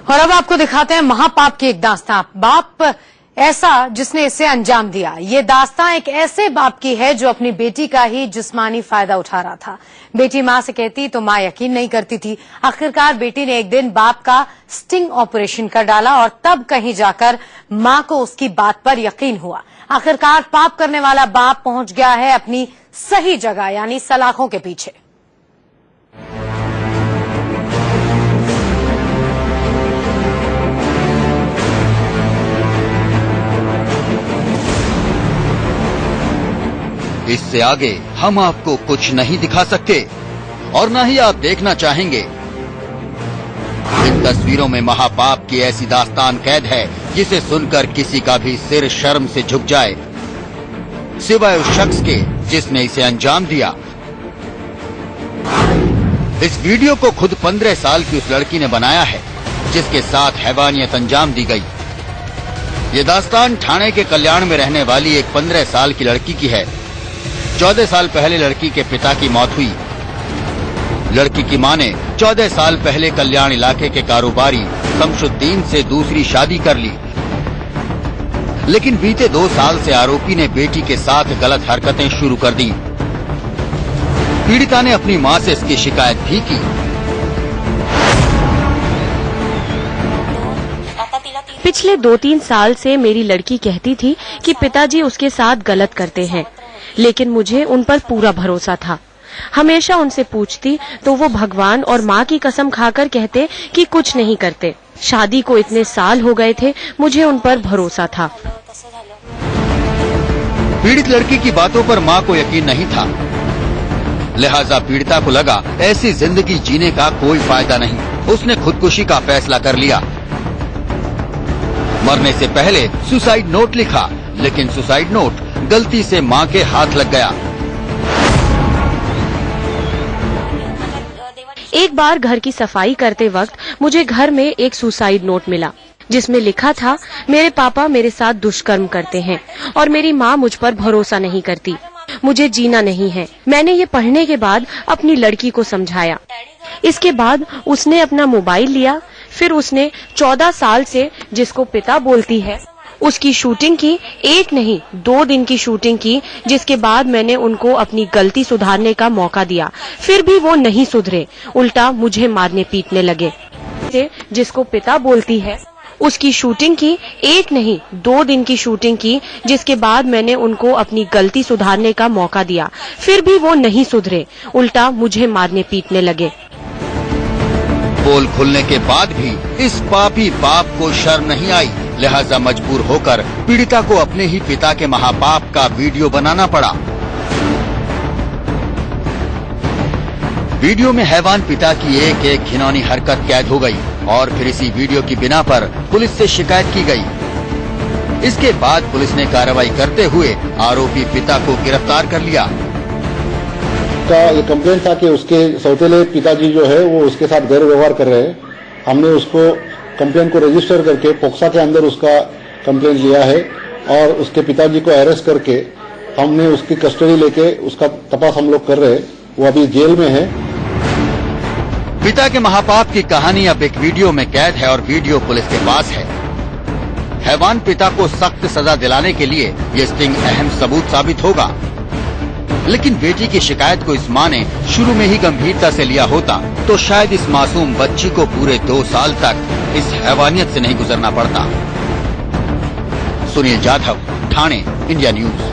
और अब आपको दिखाते हैं महापाप की एक दास्तां। बाप ऐसा जिसने इसे अंजाम दिया। ये दास्तां एक ऐसे बाप की है जो अपनी बेटी का ही जिस्मानी फायदा उठा रहा था। बेटी मां से कहती तो मां यकीन नहीं करती थी। आखिरकार बेटी ने एक दिन बाप का स्टिंग ऑपरेशन कर डाला और तब कहीं जाकर मां को उसकी बात पर यकीन हुआ। आखिरकार पाप करने वाला बाप पहुंच गया है अपनी सही जगह, यानी सलाखों के पीछे। इससे आगे हम आपको कुछ नहीं दिखा सकते और न ही आप देखना चाहेंगे। इन तस्वीरों में महापाप की ऐसी दास्तान कैद है जिसे सुनकर किसी का भी सिर शर्म से झुक जाए, सिवाय उस शख्स के जिसने इसे अंजाम दिया। इस वीडियो को खुद 15 साल की उस लड़की ने बनाया है जिसके साथ हैवानियत अंजाम दी गई। ये दास्तान ठाणे के कल्याण में रहने वाली एक 15 साल की लड़की की है। 14 साल पहले लड़की के पिता की मौत हुई। लड़की की मां ने 14 साल पहले कल्याण इलाके के कारोबारी शमशुद्दीन से दूसरी शादी कर ली, लेकिन बीते 2 साल से आरोपी ने बेटी के साथ गलत हरकतें शुरू कर दी। पीड़िता ने अपनी मां से इसकी शिकायत भी की। पिछले 2-3 साल से मेरी लड़की कहती थी कि पिताजी उसके साथ गलत करते हैं, लेकिन मुझे उन पर पूरा भरोसा था। हमेशा उनसे पूछती तो वो भगवान और माँ की कसम खाकर कहते कि कुछ नहीं करते। शादी को इतने साल हो गए थे, मुझे उन पर भरोसा था। पीड़ित लड़की की बातों पर माँ को यकीन नहीं था, लिहाजा पीड़िता को लगा ऐसी जिंदगी जीने का कोई फायदा नहीं। उसने खुदकुशी का फैसला कर लिया। मरने से पहले सुसाइड नोट लिखा, लेकिन सुसाइड नोट गलती से मां के हाथ लग गया। एक बार घर की सफाई करते वक्त मुझे घर में एक सुसाइड नोट मिला जिसमें लिखा था, मेरे पापा मेरे साथ दुष्कर्म करते हैं और मेरी माँ मुझ पर भरोसा नहीं करती, मुझे जीना नहीं है। मैंने ये पढ़ने के बाद अपनी लड़की को समझाया। इसके बाद उसने अपना मोबाइल लिया। फिर उसने 14 साल से जिसको पिता बोलती है उसकी शूटिंग की, 1 नहीं 2 दिन की शूटिंग की, जिसके बाद मैंने उनको अपनी गलती सुधारने का मौका दिया। फिर भी वो नहीं सुधरे, उल्टा मुझे मारने पीटने लगे। जिसको पिता बोलती है उसकी शूटिंग की, 1 नहीं 2 दिन की शूटिंग की, जिसके बाद मैंने उनको अपनी गलती सुधारने का मौका दिया। फिर भी वो नहीं सुधरे, उल्टा मुझे मारने पीटने लगे। पोल खुलने के बाद भी इस पापी बाप को शर्म नहीं आई, लिहाजा मजबूर होकर पीड़िता को अपने ही पिता के महापाप का वीडियो बनाना पड़ा। वीडियो में हैवान पिता की एक एक घिनौनी हरकत कैद हो गई और फिर इसी वीडियो की बिना पर पुलिस से शिकायत की गई। इसके बाद पुलिस ने कार्रवाई करते हुए आरोपी पिता को गिरफ्तार कर लिया। ये कंप्लेंट था कि उसके सौतेले पिताजी जो है वो उसके साथ गैर व्यवहार कर रहे हैं। हमने उसको कंप्लेंट को रजिस्टर करके पोक्सा के अंदर उसका कंप्लेंट लिया है और उसके पिताजी को अरेस्ट करके हमने उसकी कस्टडी लेके उसका तपास हम लोग कर रहे हैं। वो अभी जेल में है। पिता के महापाप की कहानी अब एक वीडियो में कैद है और वीडियो पुलिस के पास है। हैवान पिता को सख्त सजा दिलाने के लिए ये स्टिंग अहम सबूत साबित होगा, लेकिन बेटी की शिकायत को इस मां ने शुरू में ही गंभीरता से लिया होता तो शायद इस मासूम बच्ची को पूरे 2 साल तक इस हैवानियत से नहीं गुजरना पड़ता। Sunil Jadhav, Thane, India news.